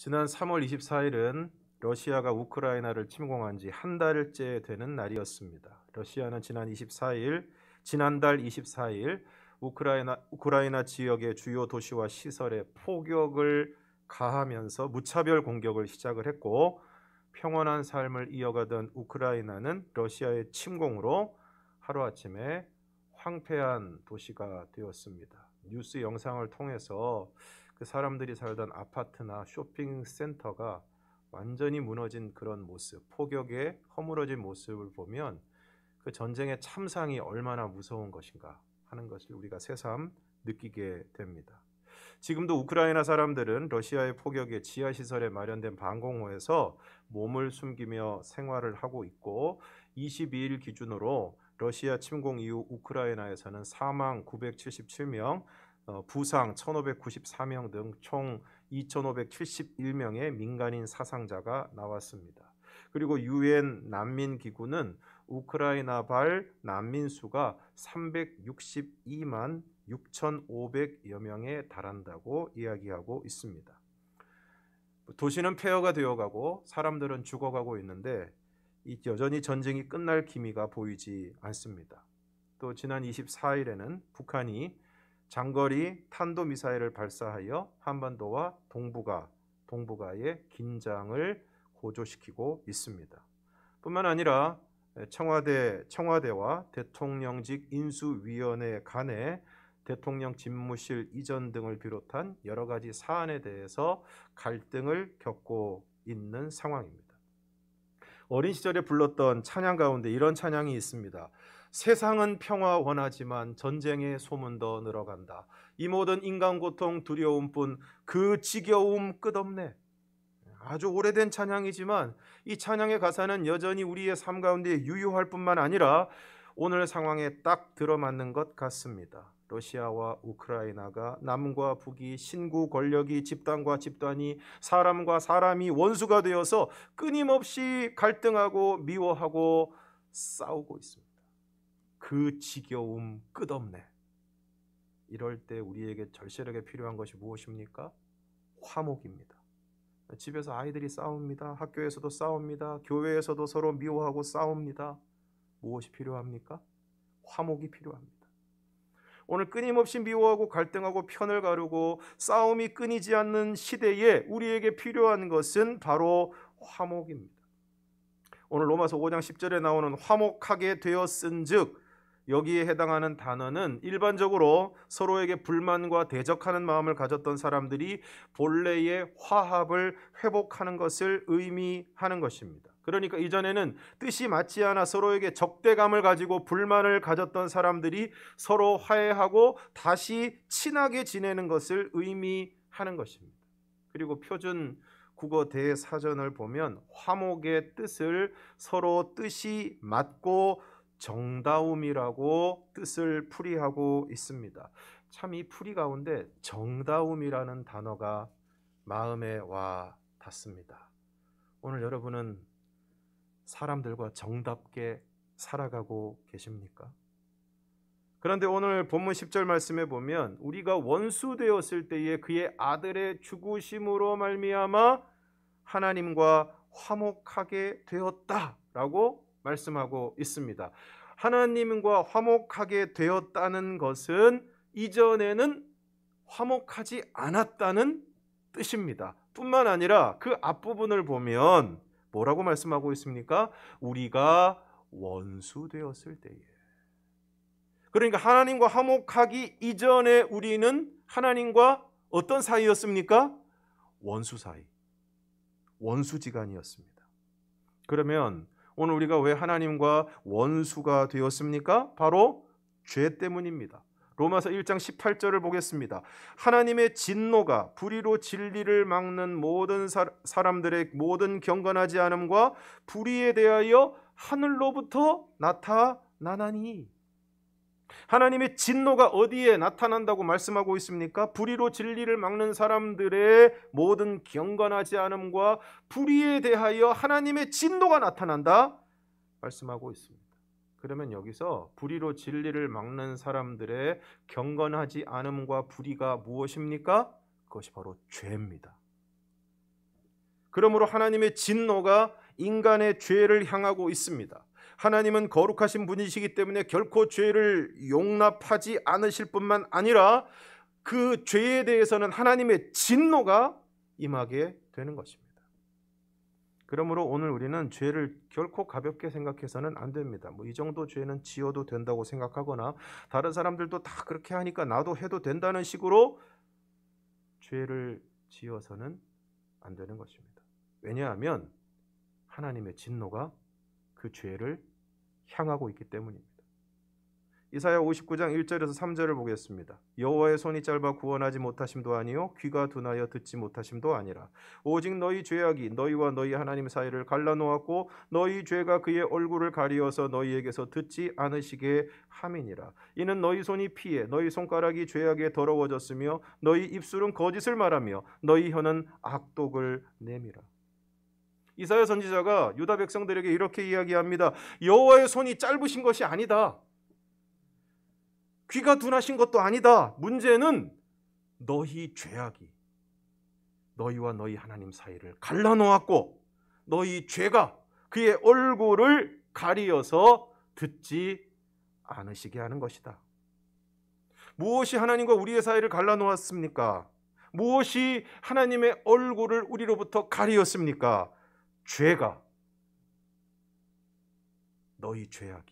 지난 3월 24일은 러시아가 우크라이나를 침공한 지 한 달째 되는 날이었습니다. 러시아는 지난달 24일 우크라이나 지역의 주요 도시와 시설에 폭격을 가하면서 무차별 공격을 시작을 했고, 평온한 삶을 이어가던 우크라이나는 러시아의 침공으로 하루아침에 황폐한 도시가 되었습니다. 뉴스 영상을 통해서 그 사람들이 살던 아파트나 쇼핑센터가 완전히 무너진 그런 모습, 폭격에 허물어진 모습을 보면 그 전쟁의 참상이 얼마나 무서운 것인가 하는 것을 우리가 새삼 느끼게 됩니다. 지금도 우크라이나 사람들은 러시아의 폭격에 지하시설에 마련된 방공호에서 몸을 숨기며 생활을 하고 있고, 22일 기준으로 러시아 침공 이후 우크라이나에서는 사망 977명, 부상 1,594명 등 총 2,571명의 민간인 사상자가 나왔습니다. 그리고 유엔 난민기구는 우크라이나발 난민 수가 362만 6,500여 명에 달한다고 이야기하고 있습니다. 도시는 폐허가 되어가고 사람들은 죽어가고 있는데 여전히 전쟁이 끝날 기미가 보이지 않습니다. 또 지난 24일에는 북한이 장거리 탄도미사일을 발사하여 한반도와 동북아의 긴장을 고조시키고 있습니다. 뿐만 아니라 청와대와 대통령직 인수위원회 간에 대통령 집무실 이전 등을 비롯한 여러 가지 사안에 대해서 갈등을 겪고 있는 상황입니다. 어린 시절에 불렀던 찬양 가운데 이런 찬양이 있습니다. 세상은 평화 원하지만 전쟁의 소문 더 늘어간다. 이 모든 인간 고통 두려움뿐 그 지겨움 끝없네. 아주 오래된 찬양이지만 이 찬양의 가사는 여전히 우리의 삶 가운데 유효할 뿐만 아니라 오늘 상황에 딱 들어맞는 것 같습니다. 러시아와 우크라이나가 남과 북이 신구 권력이 집단과 집단이 사람과 사람이 원수가 되어서 끊임없이 갈등하고 미워하고 싸우고 있습니다. 그 지겨움 끝없네. 이럴 때 우리에게 절실하게 필요한 것이 무엇입니까? 화목입니다. 집에서 아이들이 싸웁니다. 학교에서도 싸웁니다. 교회에서도 서로 미워하고 싸웁니다. 무엇이 필요합니까? 화목이 필요합니다. 오늘 끊임없이 미워하고 갈등하고 편을 가르고 싸움이 끊이지 않는 시대에 우리에게 필요한 것은 바로 화목입니다. 오늘 로마서 5장 10절에 나오는 화목하게 되었은즉, 여기에 해당하는 단어는 일반적으로 서로에게 불만과 대적하는 마음을 가졌던 사람들이 본래의 화합을 회복하는 것을 의미하는 것입니다. 그러니까 이전에는 뜻이 맞지 않아 서로에게 적대감을 가지고 불만을 가졌던 사람들이 서로 화해하고 다시 친하게 지내는 것을 의미하는 것입니다. 그리고 표준 국어 대사전을 보면 화목의 뜻을 서로 뜻이 맞고 정다움이라고 뜻을 풀이하고 있습니다. 참 이 풀이 가운데 정다움이라는 단어가 마음에 와 닿습니다. 오늘 여러분은 사람들과 정답게 살아가고 계십니까? 그런데 오늘 본문 10절 말씀에 보면 우리가 원수 되었을 때에 그의 아들의 죽으심으로 말미암아 하나님과 화목하게 되었다라고 말씀하고 있습니다. 하나님과 화목하게 되었다는 것은 이전에는 화목하지 않았다는 뜻입니다. 뿐만 아니라 그 앞부분을 보면 뭐라고 말씀하고 있습니까? 우리가 원수 되었을 때에. 그러니까 하나님과 화목하기 이전에 우리는 하나님과 어떤 사이였습니까? 원수 사이, 원수지간이었습니다. 그러면 오늘 우리가 왜 하나님과 원수가 되었습니까? 바로 죄 때문입니다. 로마서 1장 18절을 보겠습니다. 하나님의 진노가 불의로 진리를 막는 모든 사람들의 모든 경건하지 않음과 불의에 대하여 하늘로부터 나타나나니. 하나님의 진노가 어디에 나타난다고 말씀하고 있습니까? 불의로 진리를 막는 사람들의 모든 경건하지 않음과 불의에 대하여 하나님의 진노가 나타난다 말씀하고 있습니다. 그러면 여기서 불의로 진리를 막는 사람들의 경건하지 않음과 불의가 무엇입니까? 그것이 바로 죄입니다. 그러므로 하나님의 진노가 인간의 죄를 향하고 있습니다. 하나님은 거룩하신 분이시기 때문에 결코 죄를 용납하지 않으실 뿐만 아니라 그 죄에 대해서는 하나님의 진노가 임하게 되는 것입니다. 그러므로 오늘 우리는 죄를 결코 가볍게 생각해서는 안 됩니다. 이 정도 죄는 지어도 된다고 생각하거나 다른 사람들도 다 그렇게 하니까 나도 해도 된다는 식으로 죄를 지어서는 안 되는 것입니다. 왜냐하면 하나님의 진노가 그 죄를 향하고 있기 때문입니다. 이사야 59장 1절에서 3절을 보겠습니다. 여호와의 손이 짧아 구원하지 못하심도 아니요 귀가 둔하여 듣지 못하심도 아니라 오직 너희 죄악이 너희와 너희 하나님 사이를 갈라놓았고 너희 죄가 그의 얼굴을 가리어서 너희에게서 듣지 않으시게 함이니라. 이는 너희 손이 피해 너희 손가락이 죄악에 더러워졌으며 너희 입술은 거짓을 말하며 너희 혀는 악독을 내밀어. 이사야 선지자가 유다 백성들에게 이렇게 이야기합니다. 여호와의 손이 짧으신 것이 아니다. 귀가 둔하신 것도 아니다. 문제는 너희 죄악이 너희와 너희 하나님 사이를 갈라놓았고 너희 죄가 그의 얼굴을 가리어서 듣지 않으시게 하는 것이다. 무엇이 하나님과 우리의 사이를 갈라놓았습니까? 무엇이 하나님의 얼굴을 우리로부터 가리었습니까? 죄가, 너희 죄악이,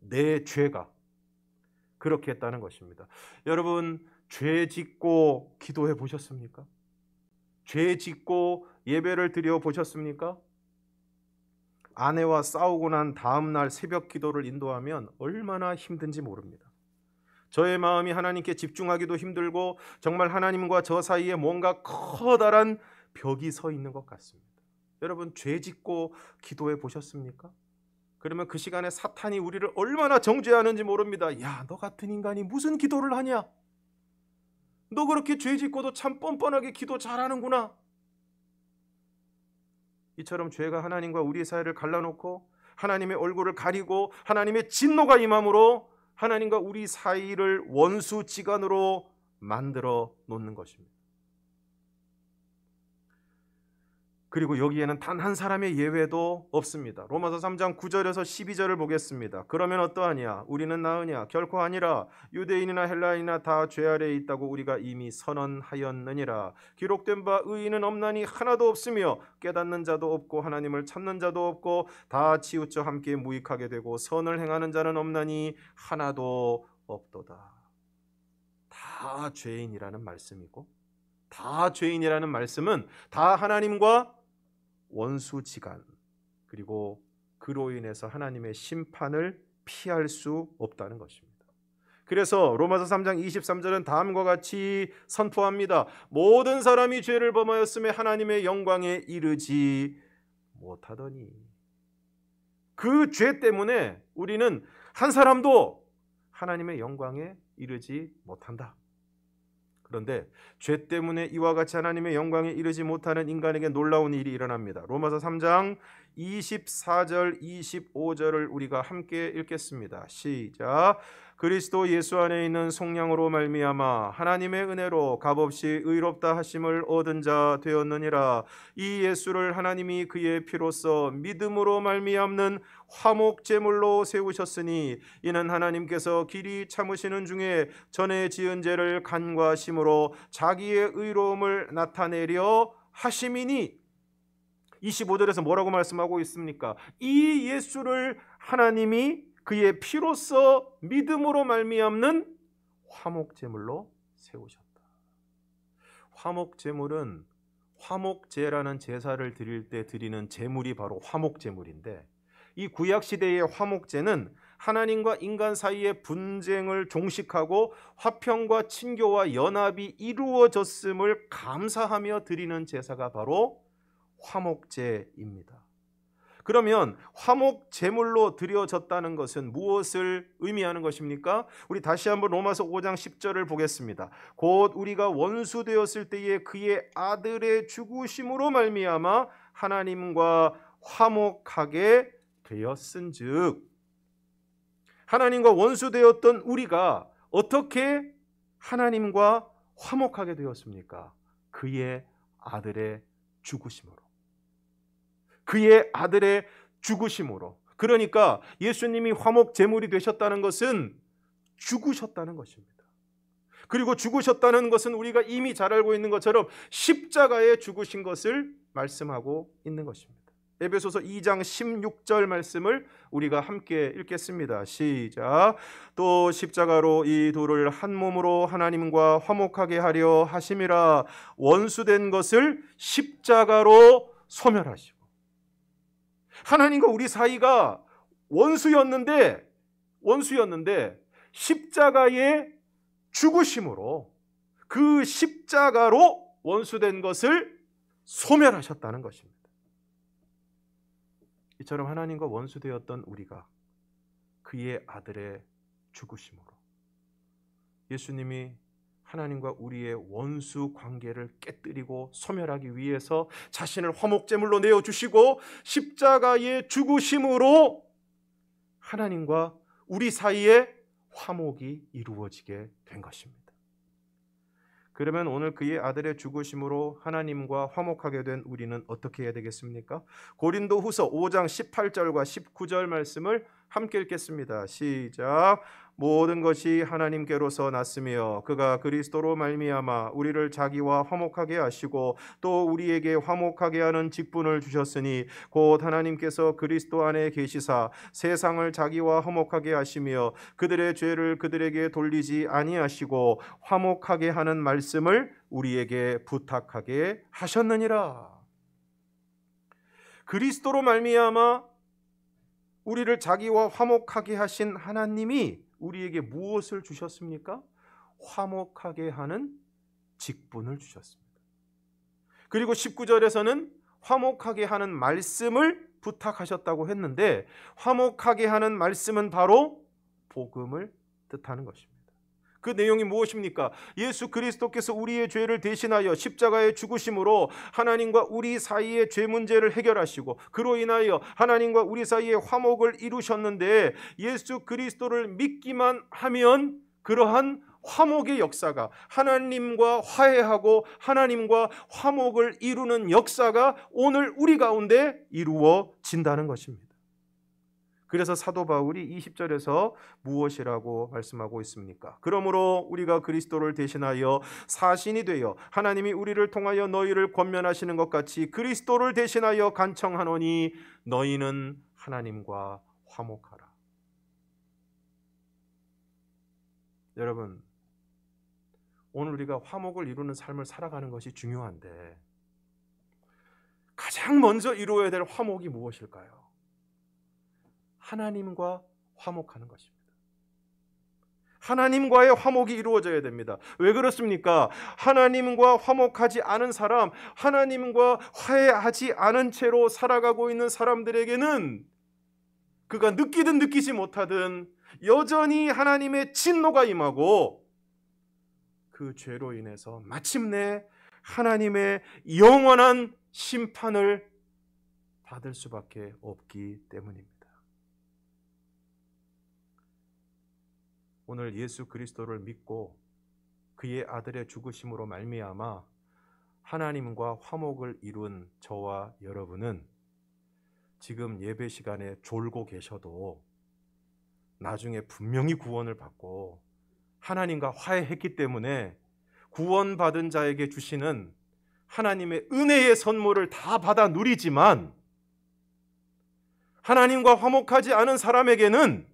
내 죄가 그렇게 했다는 것입니다. 여러분, 죄 짓고 기도해 보셨습니까? 죄 짓고 예배를 드려 보셨습니까? 아내와 싸우고 난 다음 날 새벽 기도를 인도하면 얼마나 힘든지 모릅니다. 저의 마음이 하나님께 집중하기도 힘들고 정말 하나님과 저 사이에 뭔가 커다란 벽이 서 있는 것 같습니다. 여러분, 죄 짓고 기도해 보셨습니까? 그러면 그 시간에 사탄이 우리를 얼마나 정죄하는지 모릅니다. 야, 너 같은 인간이 무슨 기도를 하냐? 너 그렇게 죄 짓고도 참 뻔뻔하게 기도 잘하는구나. 이처럼 죄가 하나님과 우리 사이를 갈라놓고 하나님의 얼굴을 가리고 하나님의 진노가 임함으로 하나님과 우리 사이를 원수지간으로 만들어 놓는 것입니다. 그리고 여기에는 단 한 사람의 예외도 없습니다. 로마서 3장 9절에서 12절을 보겠습니다. 그러면 어떠하냐? 우리는 나으냐? 결코 아니라. 유대인이나 헬라인이나 다 죄 아래에 있다고 우리가 이미 선언하였느니라. 기록된 바 의인은 없나니 하나도 없으며 깨닫는 자도 없고 하나님을 찾는 자도 없고 다 치우쳐 함께 무익하게 되고 선을 행하는 자는 없나니 하나도 없도다. 다 죄인이라는 말씀이고 다 죄인이라는 말씀은 다 하나님과 원수지간 그리고 그로 인해서 하나님의 심판을 피할 수 없다는 것입니다. 그래서 로마서 3장 23절은 다음과 같이 선포합니다. 모든 사람이 죄를 범하였음에 하나님의 영광에 이르지 못하더니. 그 죄 때문에 우리는 한 사람도 하나님의 영광에 이르지 못한다. 그런데 죄 때문에 이와 같이 하나님의 영광에 이르지 못하는 인간에게 놀라운 일이 일어납니다. 로마서 3장 24절 25절을 우리가 함께 읽겠습니다. 시작. 그리스도 예수 안에 있는 속량으로 말미암아 하나님의 은혜로 값없이 의롭다 하심을 얻은 자 되었느니라. 이 예수를 하나님이 그의 피로써 믿음으로 말미암는 화목 제물로 세우셨으니 이는 하나님께서 길이 참으시는 중에 전에 지은 죄를 간과하심으로 자기의 의로움을 나타내려 하심이니. 25절에서 뭐라고 말씀하고 있습니까? 이 예수를 하나님이 그의 피로써 믿음으로 말미암는 화목제물로 세우셨다. 화목제물은 화목제라는 제사를 드릴 때 드리는 제물이 바로 화목제물인데, 이 구약시대의 화목제는 하나님과 인간 사이의 분쟁을 종식하고 화평과 친교와 연합이 이루어졌음을 감사하며 드리는 제사가 바로 화목제입니다. 그러면 화목 제물로 드려졌다는 것은 무엇을 의미하는 것입니까? 우리 다시 한번 로마서 5장 10절을 보겠습니다. 곧 우리가 원수 되었을 때에 그의 아들의 죽으심으로 말미암아 하나님과 화목하게 되었은즉. 하나님과 원수 되었던 우리가 어떻게 하나님과 화목하게 되었습니까? 그의 아들의 죽으심으로, 그의 아들의 죽으심으로. 그러니까 예수님이 화목 제물이 되셨다는 것은 죽으셨다는 것입니다. 그리고 죽으셨다는 것은 우리가 이미 잘 알고 있는 것처럼 십자가에 죽으신 것을 말씀하고 있는 것입니다. 에베소서 2장 16절 말씀을 우리가 함께 읽겠습니다. 시작. 또 십자가로 이 둘을 한 몸으로 하나님과 화목하게 하려 하심이라. 원수된 것을 십자가로 소멸하시고. 하나님과 우리 사이가 원수였는데 십자가의 죽으심으로, 그 십자가로 원수된 것을 소멸하셨다는 것입니다. 이처럼 하나님과 원수되었던 우리가 그의 아들의 죽으심으로, 예수님이 하나님과 우리의 원수 관계를 깨뜨리고 소멸하기 위해서 자신을 화목제물로 내어주시고 십자가의 죽으심으로 하나님과 우리 사이에 화목이 이루어지게 된 것입니다. 그러면 오늘 그의 아들의 죽으심으로 하나님과 화목하게 된 우리는 어떻게 해야 되겠습니까? 고린도후서 5장 18절과 19절 말씀을 함께 읽겠습니다. 시작. 모든 것이 하나님께로서 났으며 그가 그리스도로 말미암아 우리를 자기와 화목하게 하시고 또 우리에게 화목하게 하는 직분을 주셨으니 곧 하나님께서 그리스도 안에 계시사 세상을 자기와 화목하게 하시며 그들의 죄를 그들에게 돌리지 아니하시고 화목하게 하는 말씀을 우리에게 부탁하게 하셨느니라. 그리스도로 말미암아 우리를 자기와 화목하게 하신 하나님이 우리에게 무엇을 주셨습니까? 화목하게 하는 직분을 주셨습니다. 그리고 19절에서는 화목하게 하는 말씀을 부탁하셨다고 했는데, 화목하게 하는 말씀은 바로 복음을 뜻하는 것입니다. 그 내용이 무엇입니까? 예수 그리스도께서 우리의 죄를 대신하여 십자가에 죽으심으로 하나님과 우리 사이의 죄 문제를 해결하시고 그로 인하여 하나님과 우리 사이의 화목을 이루셨는데, 예수 그리스도를 믿기만 하면 그러한 화목의 역사가, 하나님과 화해하고 하나님과 화목을 이루는 역사가 오늘 우리 가운데 이루어진다는 것입니다. 그래서 사도 바울이 20절에서 무엇이라고 말씀하고 있습니까? 그러므로 우리가 그리스도를 대신하여 사신이 되어 하나님이 우리를 통하여 너희를 권면하시는 것 같이 그리스도를 대신하여 간청하노니 너희는 하나님과 화목하라. 여러분, 오늘 우리가 화목을 이루는 삶을 살아가는 것이 중요한데 가장 먼저 이루어야 될 화목이 무엇일까요? 하나님과 화목하는 것입니다. 하나님과의 화목이 이루어져야 됩니다. 왜 그렇습니까? 하나님과 화목하지 않은 사람, 하나님과 화해하지 않은 채로 살아가고 있는 사람들에게는 그가 느끼든 느끼지 못하든 여전히 하나님의 진노가 임하고 그 죄로 인해서 마침내 하나님의 영원한 심판을 받을 수밖에 없기 때문입니다. 오늘 예수 그리스도를 믿고 그의 아들의 죽으심으로 말미암아 하나님과 화목을 이룬 저와 여러분은 지금 예배 시간에 졸고 계셔도 나중에 분명히 구원을 받고 하나님과 화해했기 때문에 구원받은 자에게 주시는 하나님의 은혜의 선물을 다 받아 누리지만, 하나님과 화목하지 않은 사람에게는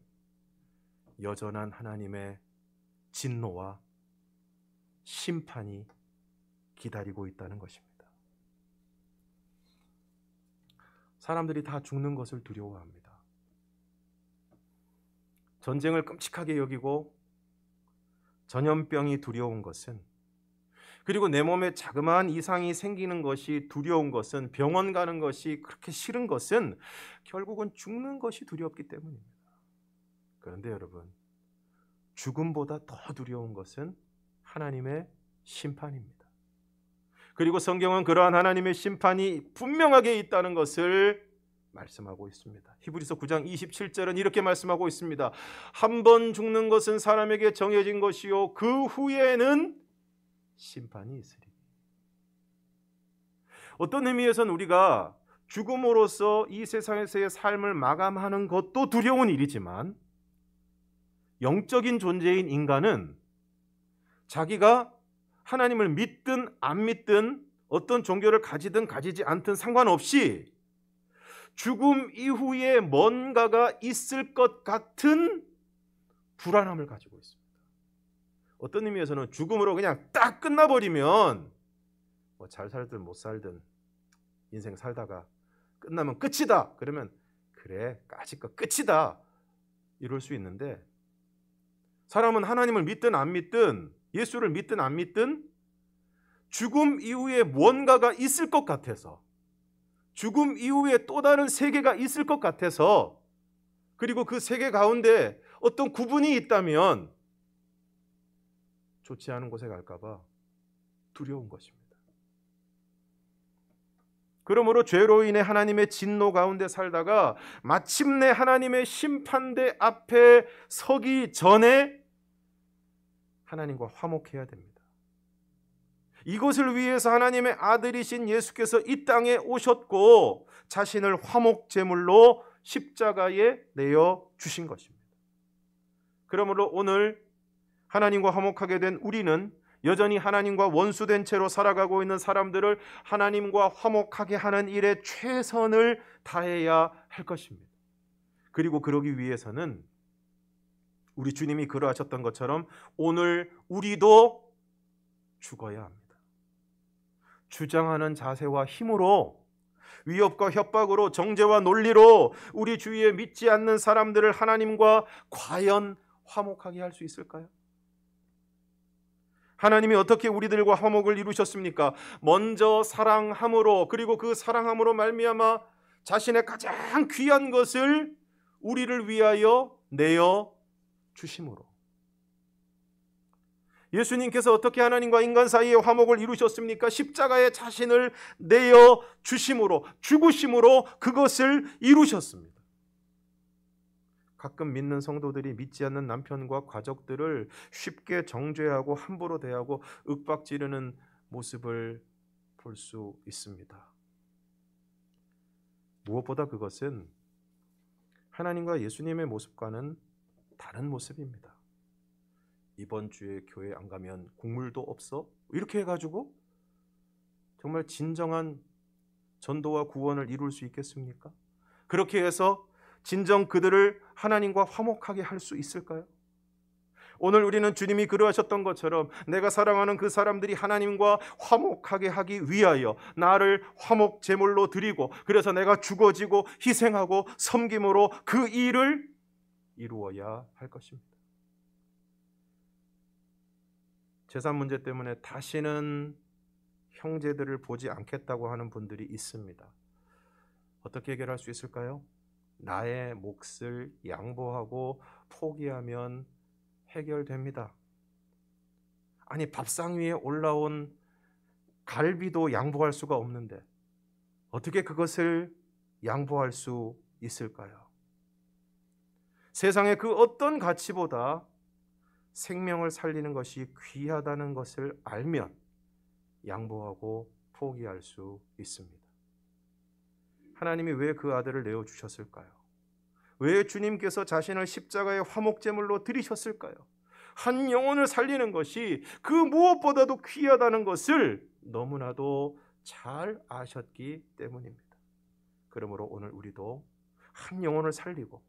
여전한 하나님의 진노와 심판이 기다리고 있다는 것입니다. 사람들이 다 죽는 것을 두려워합니다. 전쟁을 끔찍하게 여기고 전염병이 두려운 것은, 그리고 내 몸에 자그마한 이상이 생기는 것이 두려운 것은, 병원 가는 것이 그렇게 싫은 것은 결국은 죽는 것이 두렵기 때문입니다. 그런데 여러분, 죽음보다 더 두려운 것은 하나님의 심판입니다. 그리고 성경은 그러한 하나님의 심판이 분명하게 있다는 것을 말씀하고 있습니다. 히브리서 9장 27절은 이렇게 말씀하고 있습니다. 한 번 죽는 것은 사람에게 정해진 것이요 그 후에는 심판이 있으리. 어떤 의미에서는 우리가 죽음으로써 이 세상에서의 삶을 마감하는 것도 두려운 일이지만 영적인 존재인 인간은 자기가 하나님을 믿든 안 믿든 어떤 종교를 가지든 가지지 않든 상관없이 죽음 이후에 뭔가가 있을 것 같은 불안함을 가지고 있습니다. 어떤 의미에서는 죽음으로 그냥 딱 끝나버리면 뭐 잘 살든 못 살든 인생 살다가 끝나면 끝이다. 그러면 그래 까짓거 끝이다 이럴 수 있는데, 사람은 하나님을 믿든 안 믿든 예수를 믿든 안 믿든 죽음 이후에 뭔가가 있을 것 같아서, 죽음 이후에 또 다른 세계가 있을 것 같아서, 그리고 그 세계 가운데 어떤 구분이 있다면 좋지 않은 곳에 갈까 봐 두려운 것입니다. 그러므로 죄로 인해 하나님의 진노 가운데 살다가 마침내 하나님의 심판대 앞에 서기 전에 하나님과 화목해야 됩니다. 이것을 위해서 하나님의 아들이신 예수께서 이 땅에 오셨고 자신을 화목 제물로 십자가에 내어 주신 것입니다. 그러므로 오늘 하나님과 화목하게 된 우리는 여전히 하나님과 원수된 채로 살아가고 있는 사람들을 하나님과 화목하게 하는 일에 최선을 다해야 할 것입니다. 그리고 그러기 위해서는 우리 주님이 그러하셨던 것처럼 오늘 우리도 죽어야 합니다. 주장하는 자세와 힘으로, 위협과 협박으로, 정죄와 논리로 우리 주위에 믿지 않는 사람들을 하나님과 과연 화목하게 할 수 있을까요? 하나님이 어떻게 우리들과 화목을 이루셨습니까? 먼저 사랑함으로, 그리고 그 사랑함으로 말미암아 자신의 가장 귀한 것을 우리를 위하여 내어 주심으로. 예수님께서 어떻게 하나님과 인간 사이의 화목을 이루셨습니까? 십자가에 자신을 내어 주심으로, 죽으심으로 그것을 이루셨습니다. 가끔 믿는 성도들이 믿지 않는 남편과 가족들을 쉽게 정죄하고 함부로 대하고 윽박지르는 모습을 볼 수 있습니다. 무엇보다 그것은 하나님과 예수님의 모습과는 다른 모습입니다. 이번 주에 교회 안 가면 국물도 없어? 이렇게 해가지고 정말 진정한 전도와 구원을 이룰 수 있겠습니까? 그렇게 해서 진정 그들을 하나님과 화목하게 할 수 있을까요? 오늘 우리는 주님이 그러하셨던 것처럼 내가 사랑하는 그 사람들이 하나님과 화목하게 하기 위하여 나를 화목 제물로 드리고, 그래서 내가 죽어지고 희생하고 섬김으로 그 일을 이루어야 할 것입니다. 재산 문제 때문에 다시는 형제들을 보지 않겠다고 하는 분들이 있습니다. 어떻게 해결할 수 있을까요? 나의 몫을 양보하고 포기하면 해결됩니다. 아니, 밥상 위에 올라온 갈비도 양보할 수가 없는데 어떻게 그것을 양보할 수 있을까요? 세상의 그 어떤 가치보다 생명을 살리는 것이 귀하다는 것을 알면 양보하고 포기할 수 있습니다. 하나님이 왜 그 아들을 내어주셨을까요? 왜 주님께서 자신을 십자가의 화목제물로 드리셨을까요? 한 영혼을 살리는 것이 그 무엇보다도 귀하다는 것을 너무나도 잘 아셨기 때문입니다. 그러므로 오늘 우리도 한 영혼을 살리고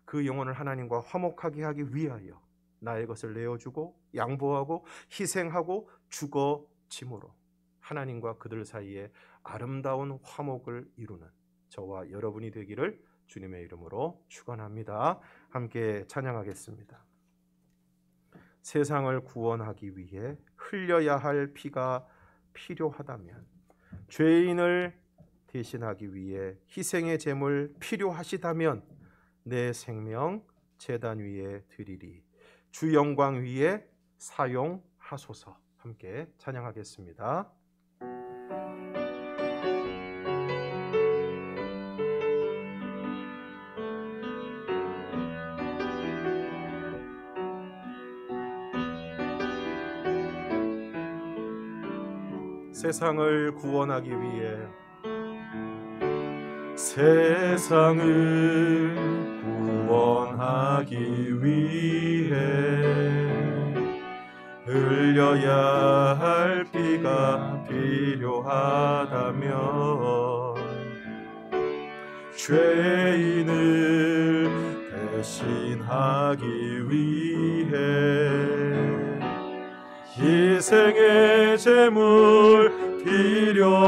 그 영혼을 하나님과 화목하게 하기 위하여 나의 것을 내어주고 양보하고 희생하고 죽어짐으로 하나님과 그들 사이에 아름다운 화목을 이루는 저와 여러분이 되기를 주님의 이름으로 축원합니다. 함께 찬양하겠습니다. 세상을 구원하기 위해 흘려야 할 피가 필요하다면, 죄인을 대신하기 위해 희생의 제물 필요하시다면 내 생명 제단 위에 드리리. 주 영광 위에 사용하소서. 함께 찬양하겠습니다. 세상을 구원하기 위해, 세상을 구원하기 위해 흘려야 할 피가 필요하다면 죄인을 대신하기 위해 희생의 제물 필요하시다면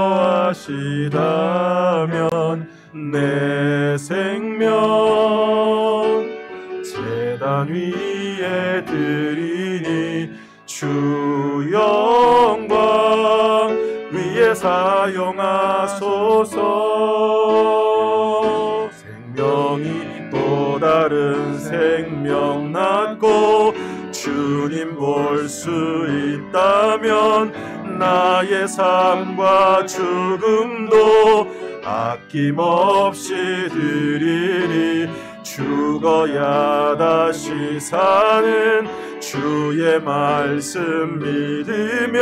내 생명 제단 위에 드리니 주 영광 위에 사용하소서. 생명이 또 다른 생명 낳고 주님 볼 수 있다면 나의 삶과 죽음도 아낌없이 드리리. 죽어야 다시 사는 주의 말씀 믿으며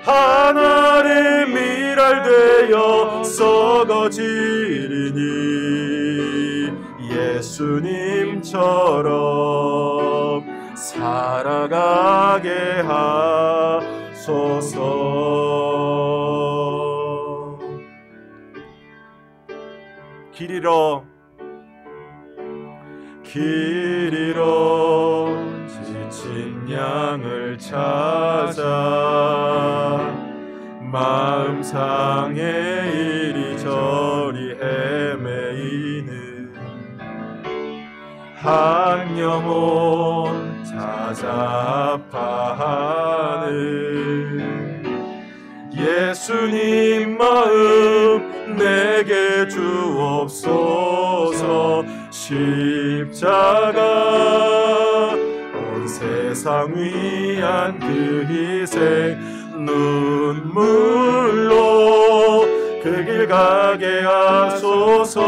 하나님 일할 되어 썩어지리니 예수님처럼 살아가게 하소서. 길 잃어 지친 양을 찾아 마음 상해 이리저리 헤매이는 한 영혼 찾아 아파하는 예수님 마음 내게 주옵소서. 십자가 온 세상 위한 그 희생 눈물로 그 길 가게 하소서.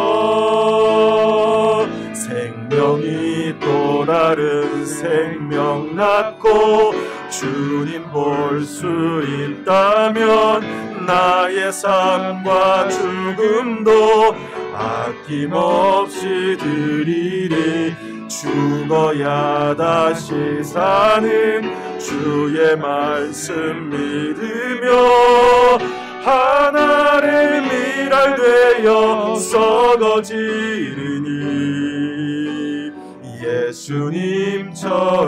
생명이 또 다른 생명 낳고 주님 볼 수 있다면 나의 삶과 죽음도 아낌없이 드리리. 죽어야 다시 사는 주의 말씀 믿으며 하나님 일할 되어 썩어지리니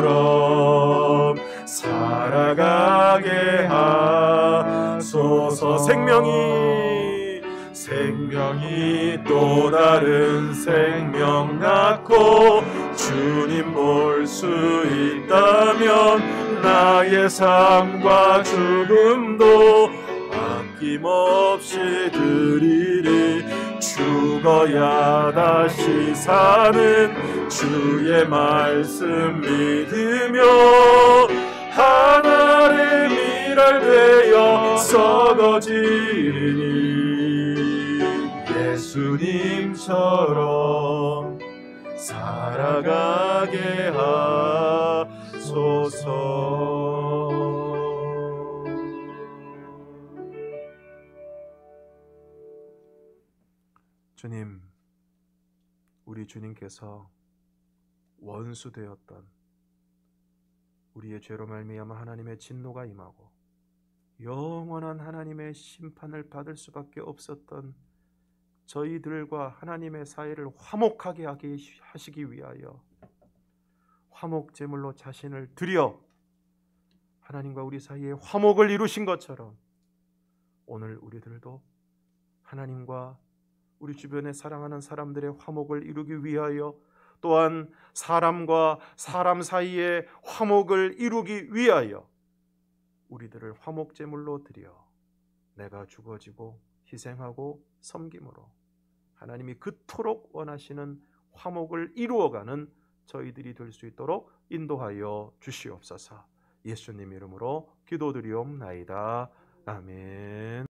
예수님처럼 살아가게 하소서. 생명이 또 다른 생명 낳고 주님 볼 수 있다면 나의 삶과 죽음도 아낌없이 드리리. 죽어야 다시 사는 주의 말씀 믿으며 하나님 일할 되어 썩어지리니 예수님처럼 살아가게 하소서. 주님, 우리 주님께서 원수 되었던 우리의 죄로 말미암아 하나님의 진노가 임하고 영원한 하나님의 심판을 받을 수밖에 없었던 저희들과 하나님의 사이를 화목하게 하시기 위하여 화목제물로 자신을 드려 하나님과 우리 사이에 화목을 이루신 것처럼 오늘 우리들도 하나님과 우리 주변에 사랑하는 사람들의 화목을 이루기 위하여 또한 사람과 사람 사이에 화목을 이루기 위하여 우리들을 화목제물로 드려 내가 죽어지고 희생하고 섬김으로 하나님이 그토록 원하시는 화목을 이루어가는 저희들이 될 수 있도록 인도하여 주시옵소서. 예수님 이름으로 기도드리옵나이다. 아멘.